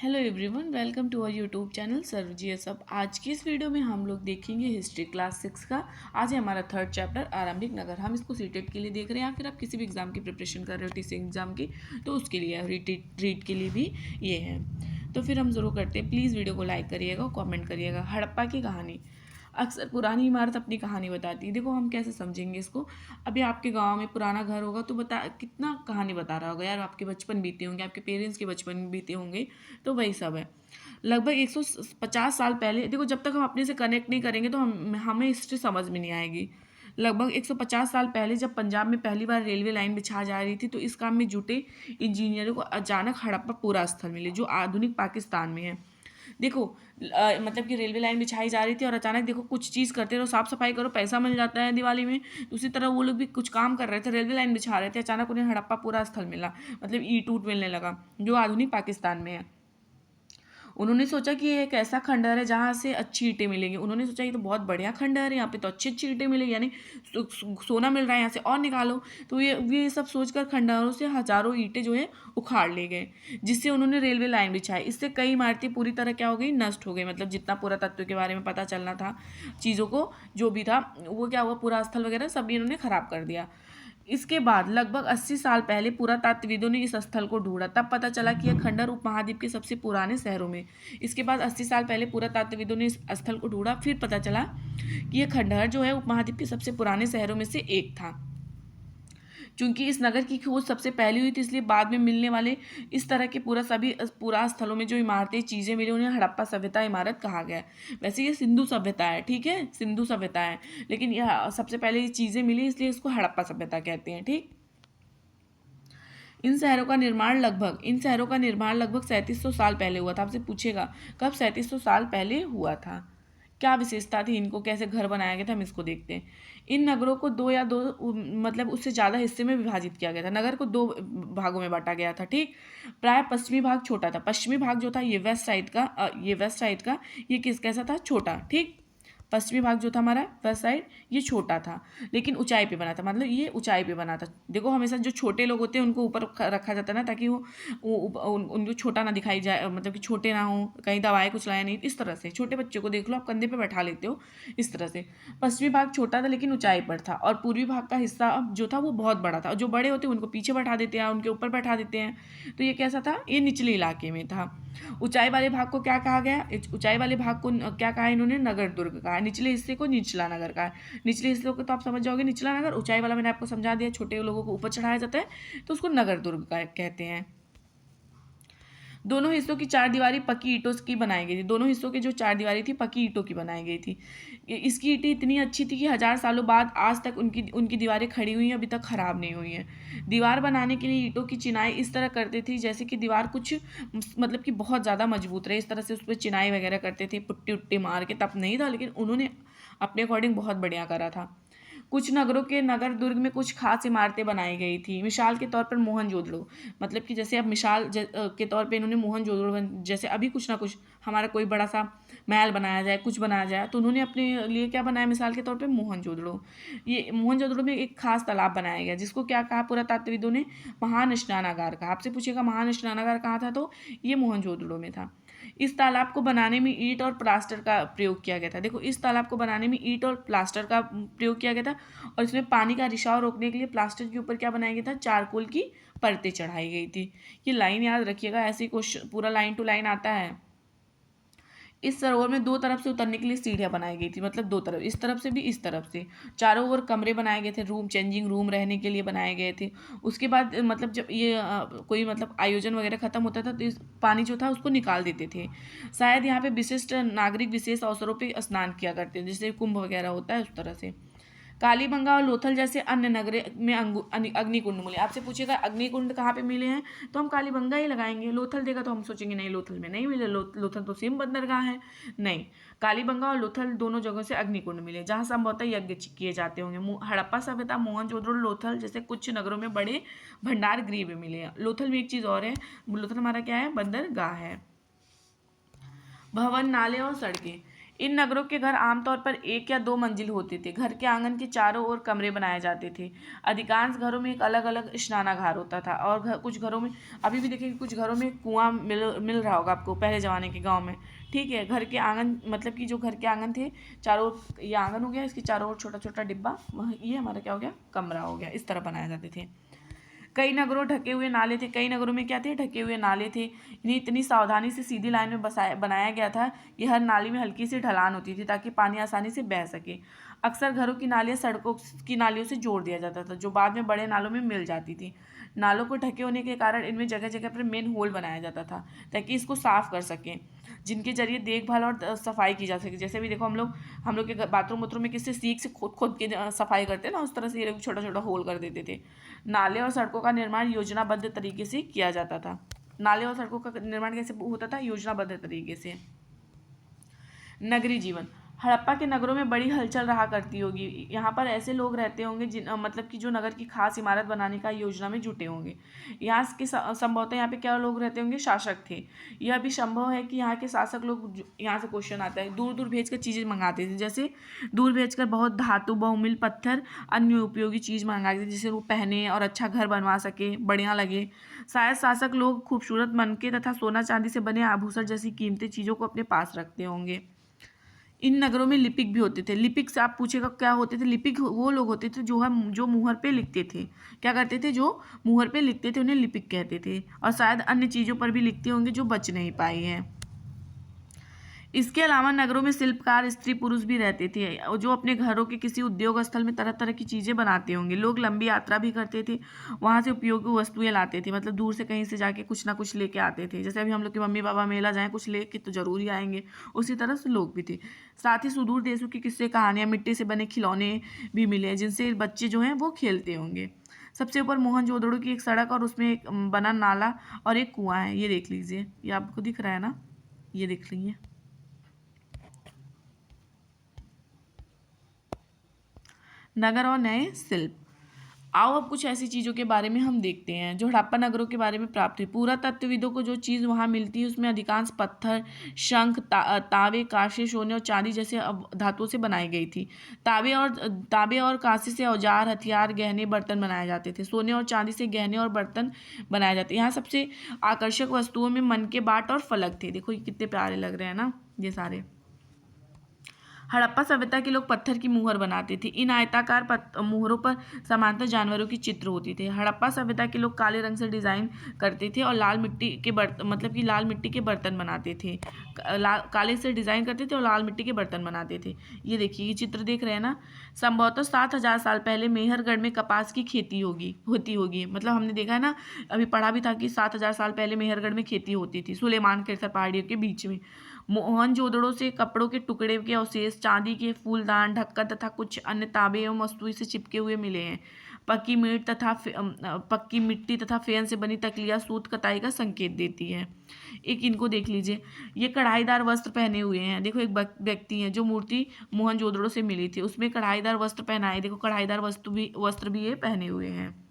Hello everyone, welcome to our YouTube channel सर्वजीय सब। आज की इस वीडियो में हम लोग देखेंगे हिस्ट्री क्लास 6 का। आज है हमारा थर्ड चैप्टर आरंभिक नगर। हम इसको सीटेट के लिए देख रहे हैं या फिर आप किसी भी एग्जाम की प्रिपरेशन कर रहे हो, टीसी एग्जाम की, तो उसके लिए रीट के लिए भी ये है। तो फिर हम ज़रूर करते हैं, प्लीज़ वीडियो को लाइक करिएगा, कॉमेंट करिएगा। हड़प्पा की कहानी। अक्सर पुरानी इमारत अपनी कहानी बताती है। देखो हम कैसे समझेंगे इसको। अभी आपके गांव में पुराना घर होगा तो बता कितना कहानी बता रहा होगा यार, आपके बचपन बीते होंगे, आपके पेरेंट्स के बचपन बीते होंगे, तो वही सब है। लगभग 150 साल पहले, देखो जब तक हम अपने से कनेक्ट नहीं करेंगे तो हमें हिस्ट्री समझ में नहीं आएगी। लगभग 150 साल पहले जब पंजाब में पहली बार रेलवे लाइन बिछा जा रही थी तो इस काम में जुटे इंजीनियरों को अचानक हड़प्पा पूरा स्थल मिले जो आधुनिक पाकिस्तान में है। देखो मतलब कि रेलवे लाइन बिछाई जा रही थी और अचानक देखो कुछ चीज़ करते रहो, साफ सफाई करो, पैसा मिल जाता है दिवाली में। तो उसी तरह वो लोग भी कुछ काम कर रहे थे, रेलवे लाइन बिछा रहे थे, अचानक उन्हें हड़प्पा पूरा स्थल मिला, मतलब ईंट ऊट मिलने लगा जो आधुनिक पाकिस्तान में है। उन्होंने सोचा कि ये एक ऐसा खंडहर है जहाँ से अच्छी ईंटें मिलेंगी। उन्होंने सोचा ये तो बहुत बढ़िया खंडहर है, यहाँ पे तो अच्छी अच्छी ईंटें मिलेगी, यानी सोना मिल रहा है, यहाँ से और निकालो। तो ये सब सोचकर खंडहरों से हजारों ईंटें जो है उखाड़ ले गए, जिससे उन्होंने रेलवे लाइन बिछाई। इससे कई इमारतें पूरी तरह क्या हो गई, नष्ट हो गई। मतलब जितना पुरातत्व के बारे में पता चलना था, चीज़ों को जो भी था, वो क्या हुआ, पूरा स्थल वगैरह सभी इन्होंने खराब कर दिया। इसके बाद लगभग 80 साल पहले पुरातात्विदों ने इस स्थल को ढूंढा। तब पता चला कि यह खंडहर उपमहाद्वीप के सबसे पुराने शहरों में। इसके बाद 80 साल पहले पुरातात्विदों ने इस स्थल को ढूंढा, फिर पता चला कि यह खंडहर जो है उपमहाद्वीप के सबसे पुराने शहरों में से एक था। चूंकि इस नगर की खोज सबसे पहले हुई थी, इसलिए बाद में मिलने वाले इस तरह के पूरा स्थलों में जो इमारतें चीज़ें मिली उन्हें हड़प्पा सभ्यता इमारत कहा गया है। वैसे ये सिंधु सभ्यता है, ठीक है, सिंधु सभ्यता है, लेकिन यह सबसे पहले ये चीज़ें मिली इसलिए इसको हड़प्पा सभ्यता कहते हैं। ठीक। इन शहरों का निर्माण लगभग 3700 साल पहले हुआ था। आपसे पूछेगा कब 3700 साल पहले हुआ था, क्या विशेषता थी, इनको कैसे घर बनाया गया था, हम इसको देखते हैं। इन नगरों को मतलब उससे ज़्यादा हिस्से में विभाजित किया गया था। नगर को दो भागों में बांटा गया था। ठीक। प्राय पश्चिमी भाग छोटा था। पश्चिमी भाग जो था ये वेस्ट साइड का ये कैसा था, छोटा। ठीक। पश्चिमी भाग जो था हमारा वेस्ट साइड ये छोटा था, लेकिन ऊंचाई पे बना था, मतलब ये ऊंचाई पे बना था। देखो हमेशा जो छोटे लोग होते हैं उनको ऊपर रखा जाता है ना, ताकि उनको छोटा ना दिखाई जाए, मतलब कि छोटे ना हो, कहीं दवाएं कुछ लाया नहीं। इस तरह से छोटे बच्चों को देख लो, आप कंधे पे बैठा लेते हो, इस तरह से। पश्चिमी भाग छोटा था लेकिन ऊंचाई पर था, और पूर्वी भाग का हिस्सा जो था वो बहुत बड़ा था। जो बड़े होते हैं उनको पीछे बैठा देते हैं, उनके ऊपर बैठा देते हैं। तो ये कैसा था, ये निचले इलाके में था। ऊंचाई वाले भाग को क्या कहा गया, ऊंचाई वाले भाग को क्या कहा इन्होंने, नगर दुर्ग कहा। निचले हिस्से को निचला नगर कहा। निचले हिस्से को तो आप समझ जाओगे निचला नगर, ऊंचाई वाला मैंने आपको समझा दिया, छोटे लोगों को ऊपर चढ़ाया जाता है तो उसको नगर दुर्ग कहते हैं। दोनों हिस्सों की चार दीवारी पक्की ईंटों की बनाई गई थी। दोनों हिस्सों की जो चार दीवारी थी पक्की ईंटों की बनाई गई थी। इसकी ईंटें इतनी अच्छी थी कि 1000 सालों बाद आज तक उनकी दीवारें खड़ी हुई हैं, अभी तक खराब नहीं हुई हैं। दीवार बनाने के लिए ईंटों की चिनाई इस तरह करते थे जैसे कि दीवार कुछ मतलब कि बहुत ज़्यादा मजबूत रहे, इस तरह से उस पर चिनाई वगैरह करते थे, पुट्टी उट्टी मार के। तब नहीं था, लेकिन उन्होंने अपने अकॉर्डिंग बहुत बढ़िया करा था। कुछ नगरों के नगर दुर्ग में कुछ खास इमारतें बनाई गई थी। मिसाल के तौर पर मोहनजोदड़ो, मतलब कि जैसे अब के तौर पे इन्होंने मोहनजोदड़ो, जैसे अभी कुछ ना कुछ हमारा कोई बड़ा सा महल बनाया जाए, कुछ बनाया जाए, तो उन्होंने अपने लिए क्या बनाया, मिसाल के तौर पे मोहनजोदड़ो। ये मोहनजोदड़ो में एक खास तालाब बनाया गया जिसको क्या कहा पुरातत्वविदों ने, महान स्नानागार कहा। आपसे पूछेगा महान स्नानागार कहाँ था, तो ये मोहनजोदड़ो में था। इस तालाब को बनाने में ईंट और प्लास्टर का प्रयोग किया गया था। देखो इस तालाब को बनाने में ईंट और प्लास्टर का प्रयोग किया गया था, और इसमें पानी का रिसाव रोकने के लिए प्लास्टर के ऊपर क्या बनाया गया था, चारकोल की परतें चढ़ाई गई थी। ये लाइन याद रखिएगा, ऐसे क्वेश्चन पूरा लाइन टू लाइन आता है। इस सरोवर में दो तरफ से उतरने के लिए सीढ़ियां बनाई गई थी, मतलब दो तरफ, इस तरफ से भी इस तरफ से। चारों ओर कमरे बनाए गए थे, रूम, चेंजिंग रूम रहने के लिए बनाए गए थे। उसके बाद मतलब जब ये कोई मतलब आयोजन वगैरह खत्म होता था तो इस पानी जो था उसको निकाल देते थे। शायद यहाँ पे विशिष्ट नागरिक विशेष अवसरों पर स्नान किया करते हैं, जैसे कुंभ वगैरह होता है उस तरह से। कालीबंगा और लोथल जैसे अन्य नगरे में अग्निकुंड मिले। आपसे पूछेगा अग्निकुंड कहाँ पे मिले हैं, तो हम कालीबंगा ही लगाएंगे। लोथल देगा तो हम सोचेंगे नहीं लोथल में नहीं मिले, लोथल तो सिम बंदरगाह है। नहीं, कालीबंगा और लोथल दोनों जगहों से अग्निकुंड मिले जहाँ संभवतः यज्ञ किए जाते होंगे। हड़प्पा सभ्यता, मोहनजोदड़ो, लोथल जैसे कुछ नगरों में बड़े भंडार गृह भी मिले हैं। लोथल में एक चीज़ और है, लोथल हमारा क्या है, बंदरगाह है। भवन, नाले और सड़कें। इन नगरों के घर आमतौर पर 1 या 2 मंजिल होते थे। घर के आंगन के चारों ओर कमरे बनाए जाते थे। अधिकांश घरों में एक अलग अलग स्नानागार होता था और कुछ घरों में अभी भी देखेंगे, कुछ घरों में कुआं मिल रहा होगा आपको पहले ज़माने के गाँव में। ठीक है, घर के आंगन मतलब कि जो घर के आंगन थे चारों ओर, ये आंगन हो गया, इसके चारों ओर छोटा छोटा डिब्बा, ये हमारा क्या हो गया, कमरा हो गया। इस तरह बनाए जाते थे। कई नगरों ढके हुए नाले थे। कई नगरों में क्या थे, ढके हुए नाले थे। इन्हें इतनी सावधानी से सीधी लाइन में बनाया गया था कि हर नाली में हल्की सी ढलान होती थी ताकि पानी आसानी से बह सके। अक्सर घरों की नालियाँ सड़कों की नालियों से जोड़ दिया जाता था, जो बाद में बड़े नालों में मिल जाती थी। नालों को ढके होने के कारण इनमें जगह जगह पर मेन होल बनाया जाता था ताकि इसको साफ कर सकें, जिनके जरिए देखभाल और सफाई की जा सके। जैसे भी देखो हम लोग के बाथरूम वाथरूम में किससे सीख से खोद खोद के सफाई करते हैं ना, उस तरह से ये लोग छोटा छोटा होल कर देते थे। नाले और सड़कों का निर्माण योजनाबद्ध तरीके से किया जाता था। नाले और सड़कों का निर्माण कैसे होता था, योजनाबद्ध तरीके से। नगरीय जीवन। हड़प्पा के नगरों में बड़ी हलचल रहा करती होगी। यहाँ पर ऐसे लोग रहते होंगे मतलब कि जो नगर की खास इमारत बनाने का योजना में जुटे होंगे। यहाँ के संभवतः यहाँ पे क्या लोग रहते होंगे, शासक थे। यह भी संभव है कि यहाँ के शासक लोग, यहाँ से क्वेश्चन आता है, दूर दूर भेज कर चीज़ें मंगाते थे। जैसे दूर भेज कर बहुत धातु, बहुमूल्य पत्थर, अन्य उपयोगी चीज़ मंगाते थे जिससे वो पहने और अच्छा घर बनवा सके, बढ़िया लगे। शायद शासक लोग खूबसूरत मनके तथा सोना चांदी से बने आभूषण जैसी कीमती चीज़ों को अपने पास रखते होंगे। इन नगरों में लिपिक भी होते थे। लिपिक से आप पूछेगा क्या होते थे, लिपिक वो लोग होते थे जो मुहर पे लिखते थे। क्या करते थे, जो मुहर पे लिखते थे उन्हें लिपिक कहते थे। और शायद अन्य चीज़ों पर भी लिखते होंगे जो बच नहीं पाई हैं। इसके अलावा नगरों में शिल्पकार स्त्री पुरुष भी रहते थे जो अपने घरों के किसी उद्योग स्थल में तरह तरह की चीज़ें बनाते होंगे। लोग लंबी यात्रा भी करते थे, वहाँ से उपयोगी वस्तुएं लाते थे, मतलब दूर से कहीं से जाके कुछ ना कुछ लेके आते थे। जैसे अभी हम लोग के मम्मी पापा मेला जाएँ कुछ लेके तो जरूर ही आएंगे, उसी तरह से लोग भी थे। साथ ही सुदूर देशों की किस्से कहानियाँ, मिट्टी से बने खिलौने भी मिले जिनसे बच्चे जो हैं वो खेलते होंगे। सबसे ऊपर मोहनजोदड़ो की एक सड़क और उसमें एक बना नाला और एक कुआं है, ये देख लीजिए, ये आपको दिख रहा है ना, ये देख लीजिए। नगर और नए शिल्प। आओ अब कुछ ऐसी चीज़ों के बारे में हम देखते हैं जो हड़प्पा नगरों के बारे में प्राप्त हुई। पुरातत्वविदों को जो चीज़ वहाँ मिलती है उसमें अधिकांश पत्थर, शंख, तावे, कांसे, सोने और चांदी जैसे धातुओं से बनाई गई थी। ताबे और कांसे से औजार, हथियार, गहने, बर्तन बनाए जाते थे। सोने और चांदी से गहने और बर्तन बनाए जाते। यहाँ सबसे आकर्षक वस्तुओं में मन के बाट और फलक थे। देखो ये कितने प्यारे लग रहे हैं ना, ये सारे। हड़प्पा सभ्यता के लोग पत्थर की मुहर बनाते थे। इन आयताकार मुहरों पर समांतर जानवरों की चित्र होती थे। हड़प्पा सभ्यता के लोग काले रंग से डिजाइन करते थे और लाल मिट्टी के बर्तन, मतलब कि लाल मिट्टी के बर्तन बनाते थे। काले से डिजाइन करते थे और लाल मिट्टी के बर्तन बनाते थे। ये देखिए, ये चित्र देख रहे हैं ना। संभवतः 7,000 साल पहले मेहरगढ़ में कपास की खेती होती होगी। मतलब हमने देखा है ना, अभी पढ़ा भी था कि 7,000 साल पहले मेहरगढ़ में खेती होती थी, सुलेमान केसर पहाड़ियों के बीच में। मोहनजोदड़ो से कपड़ों के टुकड़े के अवशेष, चांदी के फूलदान, ढक्कन तथा कुछ अन्य तांबे एवं वस्तुएं से चिपके हुए मिले हैं। पक्की मिट्टी तथा फेन से बनी तकलियां सूत कताई का संकेत देती है। एक इनको देख लीजिए, ये कढ़ाईदार वस्त्र पहने हुए हैं। देखो एक व्यक्ति है जो मूर्ति मोहनजोदड़ो से मिली थी, उसमें कढ़ाईदार वस्त्र पहनाए। देखो कढ़ाईदार वस्त्र भी ये पहने हुए हैं।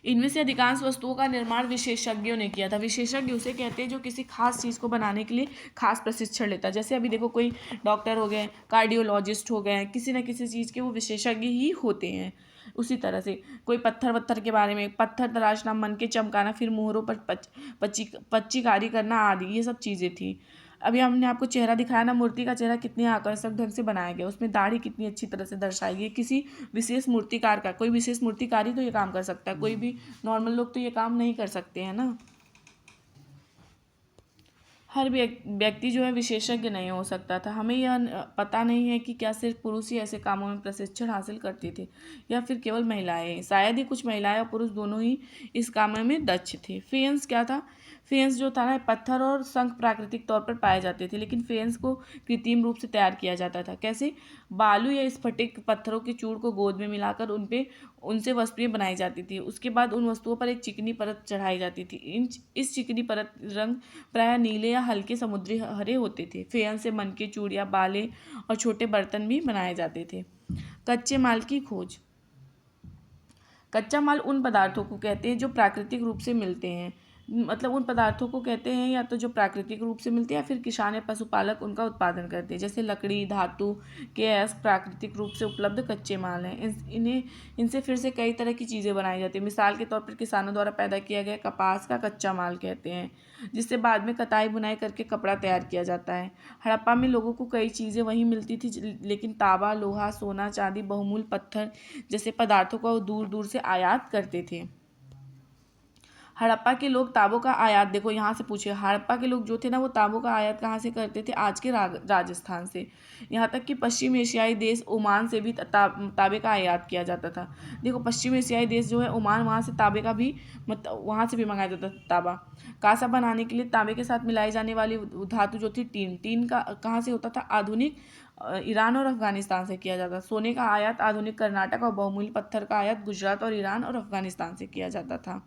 इनमें से अधिकांश वस्तुओं का निर्माण विशेषज्ञों ने किया था। विशेषज्ञ उसे कहते हैं जो किसी खास चीज़ को बनाने के लिए खास प्रशिक्षण लेता है। जैसे अभी देखो कोई डॉक्टर हो गए, कार्डियोलॉजिस्ट हो गए, किसी न किसी चीज़ के वो विशेषज्ञ ही होते हैं। उसी तरह से कोई पत्थर वत्थर के बारे में, पत्थर तराशना, मन के चमकाना, फिर मोहरों पर पच्चीकारी करना आदि, ये सब चीज़ें थी। अभी हमने आपको चेहरा दिखाया ना, मूर्ति का चेहरा कितने आकर्षक ढंग से बनाया गया, उसमें दाढ़ी कितनी अच्छी तरह से दर्शाई गई। किसी विशेष मूर्तिकार का, कोई विशेष मूर्तिकार ही तो ये काम कर सकता है, कोई भी नॉर्मल लोग तो ये काम नहीं कर सकते हैं ना। हर व्यक्ति जो है विशेषज्ञ नहीं हो सकता था। हमें यह पता नहीं है कि क्या सिर्फ पुरुष ही ऐसे कामों में प्रशिक्षण हासिल करते थे या फिर केवल महिलाएं। शायद ही कुछ महिलाएं और पुरुष दोनों ही इस काम में दक्ष थे। फेंस क्या था? फेंस जो था ना, पत्थर और शंख प्राकृतिक तौर पर पाए जाते थे, लेकिन फेंस को कृत्रिम रूप से तैयार किया जाता था। कैसे? बालू या स्फटिक पत्थरों के चूड़ को गोद में मिलाकर उनसे वस्तुएं बनाई जाती थी। उसके बाद उन वस्तुओं पर एक चिकनी परत चढ़ाई जाती थी। इस चिकनी परत रंग प्रायः नीले या हल्के समुद्री हरे होते थे। फेयन से मन के चूड़ियाँ, बाले और छोटे बर्तन भी बनाए जाते थे। कच्चे माल की खोज। कच्चा माल उन पदार्थों को कहते हैं जो प्राकृतिक रूप से मिलते हैं, मतलब उन पदार्थों को कहते हैं या तो जो प्राकृतिक रूप से मिलते हैं या फिर किसान या पशुपालक उनका उत्पादन करते हैं। जैसे लकड़ी, धातु, गैस प्राकृतिक रूप से उपलब्ध कच्चे माल हैं। इन्हें इनसे फिर से कई तरह की चीज़ें बनाई जाती हैं। मिसाल के तौर पर किसानों द्वारा पैदा किया गया कपास का कच्चा माल कहते हैं, जिससे बाद में कताई बुनाई करके कपड़ा तैयार किया जाता है। हड़प्पा में लोगों को कई चीज़ें वहीं मिलती थी, लेकिन तांबा, लोहा, सोना, चांदी, बहुमूल्य पत्थर जैसे पदार्थों को दूर दूर से आयात करते थे। हड़प्पा के लोग तांबों का आयात, देखो यहाँ से पूछे, हड़प्पा के लोग जो थे ना वो तांबों का आयात कहाँ से करते थे? आज के राजस्थान से। यहाँ तक कि पश्चिम एशियाई देश ओमान से भी तांबे का आयात किया जाता था। देखो पश्चिम एशियाई देश जो है ओमान, वहाँ से तांबे का भी वहाँ से भी मंगाया जाता था तांबा। कांसा बनाने के लिए तांबे के साथ मिलाई जाने वाली धातु जो थी टीन, टीन का कहाँ से होता था? आधुनिक ईरान और अफगानिस्तान से किया जाता। सोने का आयात आधुनिक कर्नाटक और बहुमूल्य पत्थर का आयात गुजरात और ईरान और अफगानिस्तान से किया जाता था।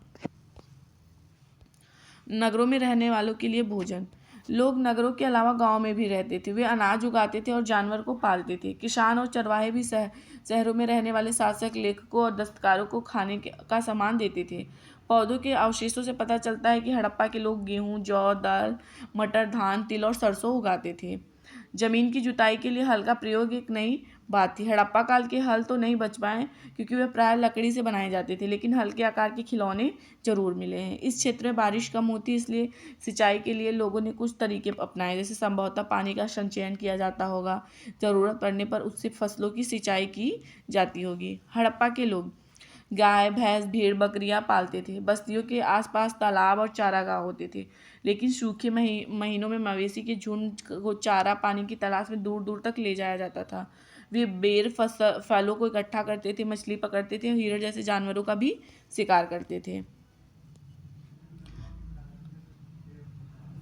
नगरों में रहने वालों के लिए भोजन। लोग नगरों के अलावा गांव में भी रहते थे। वे अनाज उगाते थे और जानवर को पालते थे। किसान और चरवाहे भी शहरों में रहने वाले शासक, लेखकों और दस्तकारों को खाने का सामान देते थे। पौधों के अवशेषों से पता चलता है कि हड़प्पा के लोग गेहूं, जौ, दाल, मटर, धान, तिल और सरसों उगाते थे। जमीन की जुताई के लिए हल का प्रयोग एक नई बात थी। हड़प्पा काल के हल तो नहीं बच पाए क्योंकि वे प्राय लकड़ी से बनाए जाते थे, लेकिन हल के आकार के खिलौने जरूर मिले हैं। इस क्षेत्र में बारिश कम होती, इसलिए सिंचाई के लिए लोगों ने कुछ तरीके अपनाए, जैसे संभवतः पानी का संचयन किया जाता होगा, ज़रूरत पड़ने पर उससे फसलों की सिंचाई की जाती होगी। हड़प्पा के लोग गाय, भैंस, भेड़, बकरियां पालते थे। बस्तियों के आसपास तालाब और चारागाह होते थे, लेकिन सूखे महीनों में मवेशी के झुंड को चारा पानी की तलाश में दूर दूर तक ले जाया जाता था। वे बेर फलों को इकट्ठा करते थे, मछली पकड़ते थे और हिरण जैसे जानवरों का भी शिकार करते थे।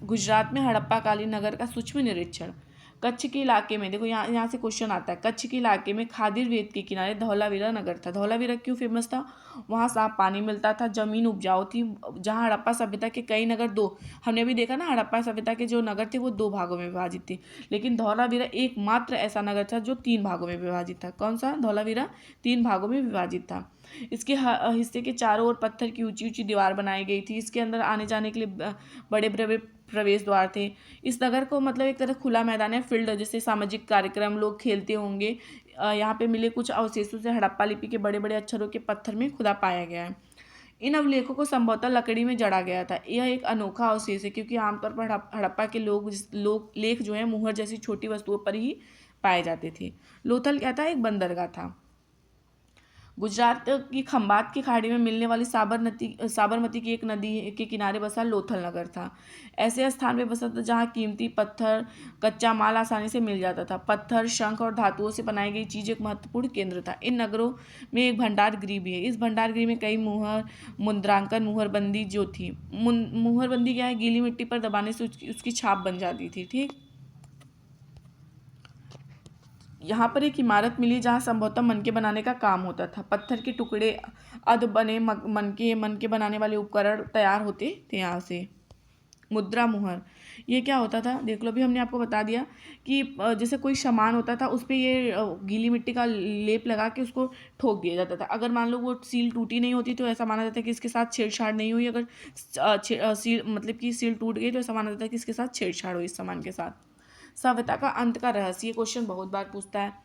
गुजरात में हड़प्पा कालीन नगर का सूक्ष्म निरीक्षण। कच्छ के इलाके में, देखो यहाँ से क्वेश्चन आता है, कच्छ के इलाके में खादिर वेद के किनारे धौलावीरा नगर था। धौलावीरा क्यों फेमस था? वहाँ साफ पानी मिलता था, जमीन उपजाऊ थी। जहाँ हड़प्पा सभ्यता के कई नगर हमने अभी देखा ना, हड़प्पा सभ्यता के जो नगर थे वो 2 भागों में विभाजित थे, लेकिन धौलावीरा एकमात्र ऐसा नगर था जो 3 भागों में विभाजित था। कौन सा? धौलावीरा 3 भागों में विभाजित था। इसके हिस्से के चारों ओर पत्थर की ऊंची ऊंची दीवार बनाई गई थी। इसके अंदर आने जाने के लिए बड़े बड़े प्रवेश द्वार थे। इस नगर को मतलब एक तरह खुला मैदान है, फील्ड, जैसे सामाजिक कार्यक्रम लोग खेलते होंगे। यहाँ पे मिले कुछ अवशेषों से हड़प्पा लिपि के बड़े बड़े अक्षरों के पत्थर में खुदा पाया गया है। इन अवलेखों को संभवतः लकड़ी में जड़ा गया था। यह एक अनोखा अवशेष है क्योंकि आमतौर पर हड़प्पा के लोग लेख जो है मुहर जैसी छोटी वस्तुओं पर ही पाए जाते थे। लोथल क्या था? एक बंदरगाह था। गुजरात की खंबात की खाड़ी में मिलने वाली साबरमती की एक नदी के किनारे बसा लोथल नगर था। ऐसे स्थान में बसा था जहाँ कीमती पत्थर, कच्चा माल आसानी से मिल जाता था। पत्थर, शंख और धातुओं से बनाई गई चीज़ एक महत्वपूर्ण केंद्र था। इन नगरों में एक भंडार गृह भी है। इस भंडार गृह में कई मुद्रांकन मुहरबंदी जो थी। मुहरबंदी क्या है? गीली मिट्टी पर दबाने से उसकी छाप बन जाती थी। ठीक, यहाँ पर एक इमारत मिली जहाँ संभवतः मनके बनाने का काम होता था। पत्थर के टुकड़े, अध बने मनके बनाने वाले उपकरण तैयार होते थे यहाँ से। मुद्रा मुहर, ये क्या होता था? देख लो, भी हमने आपको बता दिया कि जैसे कोई सामान होता था उस पर ये गीली मिट्टी का लेप लगा के उसको ठोक दिया जाता था। अगर मान लो वो सील टूटी नहीं होती तो ऐसा माना जाता है कि इसके साथ छेड़छाड़ नहीं हुई। अगर सील मतलब कि सील टूट गई तो ऐसा माना जाता है कि इसके साथ छेड़छाड़ हुई इस सामान के साथ। सभ्यता का अंत का रहस्य, क्वेश्चन बहुत बार पूछता है।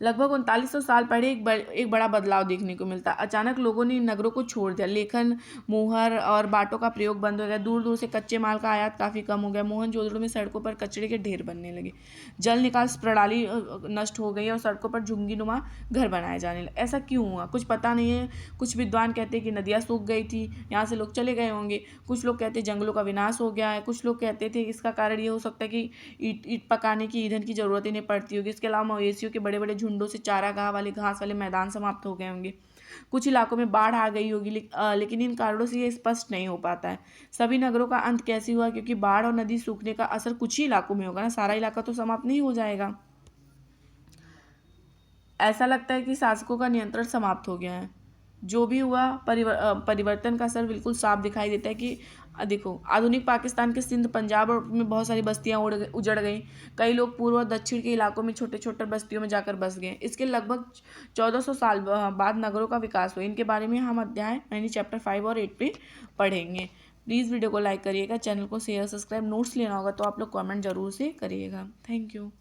लगभग 3900 साल पहले एक बड़ा बदलाव देखने को मिलता। अचानक लोगों ने नगरों को छोड़ दिया। लेखन, मुहर और बाटों का प्रयोग बंद हो गया। दूर दूर से कच्चे माल का आयात काफ़ी कम हो गया। मोहनजोदड़ो में सड़कों पर कचरे के ढेर बनने लगे। जल निकास प्रणाली नष्ट हो गई और सड़कों पर झुग्गीनुमा घर बनाए जाने लगे। ऐसा क्यों हुआ? कुछ पता नहीं है। कुछ विद्वान कहते हैं कि नदियाँ सूख गई थी, यहाँ से लोग चले गए होंगे। कुछ लोग कहते हैं जंगलों का विनाश हो गया है। कुछ लोग कहते थे इसका कारण ये हो सकता है कि ईंट पकाने की ईंधन की ज़रूरत ही नहीं पड़ती होगी। इसके अलावा मवेशियों के बड़े बड़े झुंडों से चारागाह वाले घास वाले मैदान समाप्त हो गए होंगे। कुछ इलाकों में बाढ़ आ गई होगी, लेकिन इन कारणों से ये स्पष्ट नहीं हो पाता है। सभी नगरों का अंत कैसे हुआ? क्योंकि बाढ़ और नदी सूखने का असर कुछ ही इलाकों में होगा ना, सारा इलाका तो समाप्त नहीं हो जाएगा। ऐसा लगता है कि शासकों का नियंत्रण समाप्त हो गया है। जो भी हुआ परिवर्तन का असर बिल्कुल साफ दिखाई देता है कि देखो, आधुनिक पाकिस्तान के सिंध, पंजाब और में बहुत सारी बस्तियां उजड़ गई। कई लोग पूर्व और दक्षिण के इलाकों में छोटे छोटे बस्तियों में जाकर बस गए। इसके लगभग 1400 साल बाद नगरों का विकास हुआ। इनके बारे में हम अध्याय यानी चैप्टर 5 और 8 पे पढ़ेंगे। प्लीज़ वीडियो को लाइक करिएगा, चैनल को शेयर सब्सक्राइब, नोट्स लेना होगा तो आप लोग कमेंट जरूर से करिएगा। Thank you.